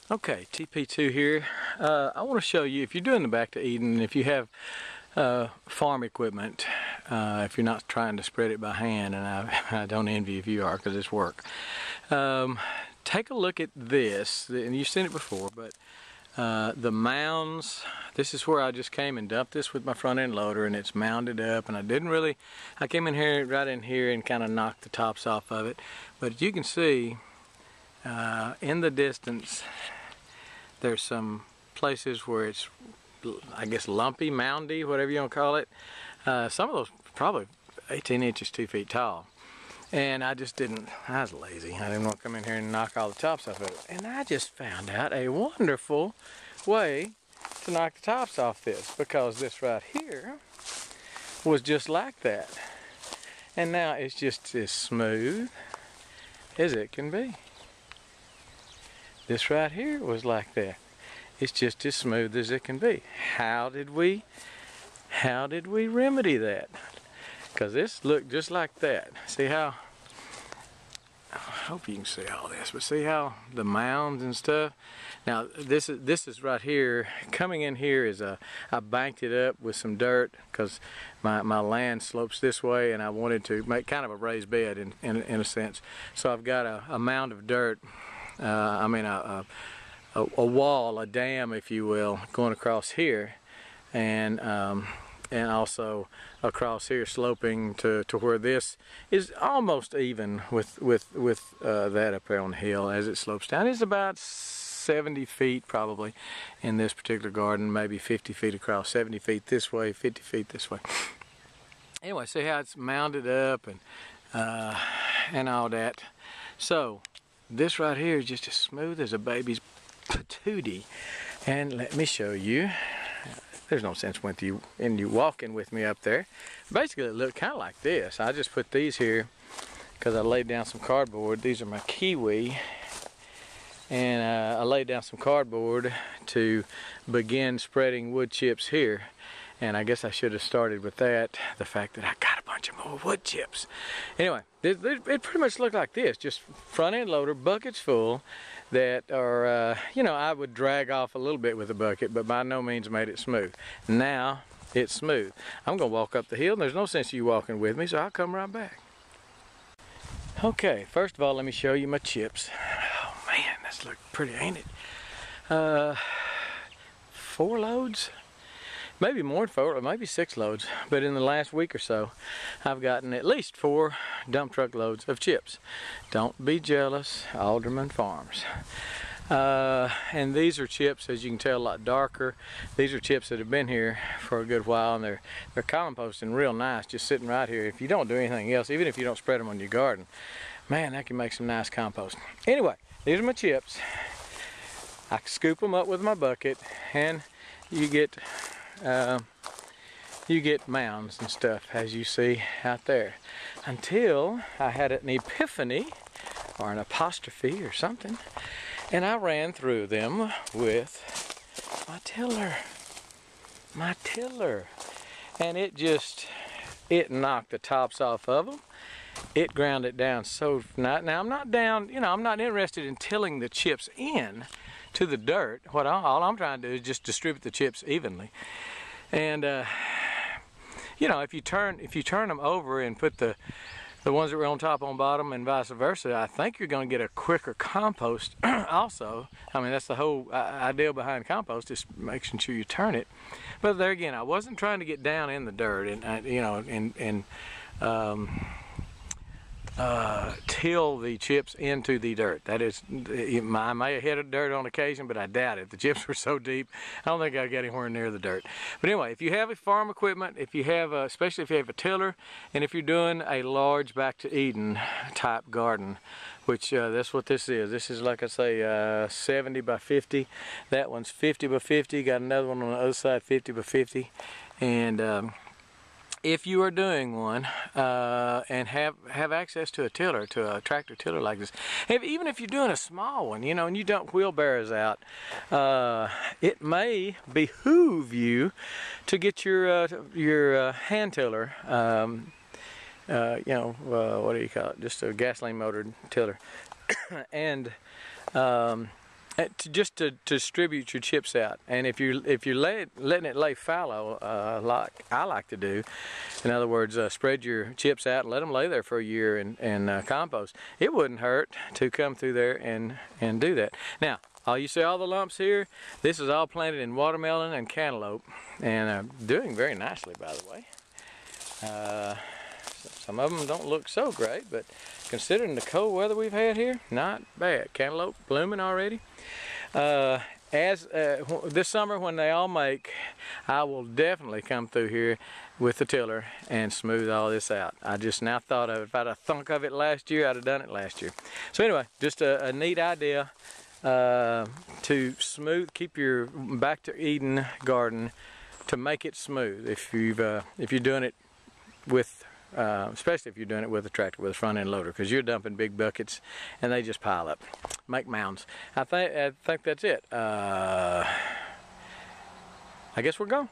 Okay, TP2 here. I want to show you, if you're doing the Back to Eden, if you have farm equipment, if you're not trying to spread it by hand, and I don't envy if you are, because it's work. Take a look at this, and you've seen it before, but the mounds, this is where I just came and dumped this with my front end loader, and it's mounded up, and I came in here, right in here, and kind of knocked the tops off of it. But you can see in the distance, there's some places where it's, I guess, lumpy, moundy, whatever you want to call it. Some of those probably 18 inches, 2 feet tall. And I just didn't, I was lazy. I didn't want to come in here and knock all the tops off of it. And I just found out a wonderful way to knock the tops off this, because this right here was just like that. And now it's just as smooth as it can be. This right here was like that. It's just as smooth as it can be. How did we remedy that? Because this looked just like that. See how, I hope you can see all this, but see how the mounds and stuff. Now this is right here. Coming in here is I banked it up with some dirt, because my land slopes this way, and I wanted to make kind of a raised bed in a sense. So I've got a mound of dirt. A wall, a dam, if you will, going across here, and also across here, sloping to where this is almost even with that up there on the hill as it slopes down. It's about 70 feet probably in this particular garden, maybe 50 feet across, 70 feet this way, 50 feet this way. Anyway, see how it's mounded up and all that. So this right here is just as smooth as a baby's patootie. And let me show you. There's no sense in you walking with me up there. Basically, it looked kind of like this. I just put these here because I laid down some cardboard. These are my kiwi. And I laid down some cardboard to begin spreading wood chips here. And I guess I should have started with that, the fact that I got a bunch of more wood chips. Anyway, it pretty much looked like this, just front end loader, buckets full, that are, I would drag off a little bit with a bucket, but by no means made it smooth. Now it's smooth. I'm gonna walk up the hill, and there's no sense of you walking with me, so I'll come right back. Okay, first of all, let me show you my chips. Oh man, this looks pretty, ain't it? 4 loads? Maybe more than 4, or maybe 6 loads, but in the last week or so, I've gotten at least 4 dump truck loads of chips. Don't be jealous, Alderman Farms. And these are chips, as you can tell, a lot darker. These are chips that have been here for a good while, and they're composting real nice, just sitting right here. If you don't do anything else, even if you don't spread them on your garden, man, that can make some nice compost. Anyway, these are my chips. I scoop them up with my bucket, and you get mounds and stuff, as you see out there, until I had an epiphany or an apostrophe or something, and I ran through them with my tiller, and it knocked the tops off of them. It ground it down. So now I'm not down, I'm not interested in tilling the chips in to the dirt. All I'm trying to do is just distribute the chips evenly. And if you turn them over and put the ones that were on top on bottom and vice versa, I think you're going to get a quicker compost also. I mean, that's the whole idea behind compost, is making sure you turn it. But there again, I wasn't trying to get down in the dirt and till the chips into the dirt. That is, I may have hit dirt on occasion, but I doubt it. The chips were so deep, I don't think I got anywhere near the dirt. But anyway, if you have a farm equipment, if you have, especially if you have a tiller, and if you're doing a large Back to Eden type garden, which that's what this is. This is, like I say, 70 by 50. That one's 50 by 50. Got another one on the other side, 50 by 50. And if you are doing one and have access to a tiller, to a tractor tiller like this, even if you're doing a small one, and you dump wheelbarrows out, it may behoove you to get your hand tiller, what do you call it? Just a gasoline motored tiller, and to distribute your chips out. And if you're letting it lay fallow, like I like to do, in other words, spread your chips out and let them lay there for a year in compost, it wouldn't hurt to come through there and do that. Now, you see all the lumps here? This is all planted in watermelon and cantaloupe, and doing very nicely, by the way. Some of them don't look so great, but considering the cold weather we've had here, not bad. Cantaloupe blooming already. This summer when they all make, I will definitely come through here with the tiller and smooth all this out. I just now thought of it. If I'd have thunk of it last year, I'd have done it last year. So anyway, just a neat idea to smooth, keep your back to Eden garden, to make it smooth. If you're doing it with especially if you're doing it with a tractor, with a front end loader, because you're dumping big buckets and they just pile up, make mounds. I think that's it. I guess we're gone.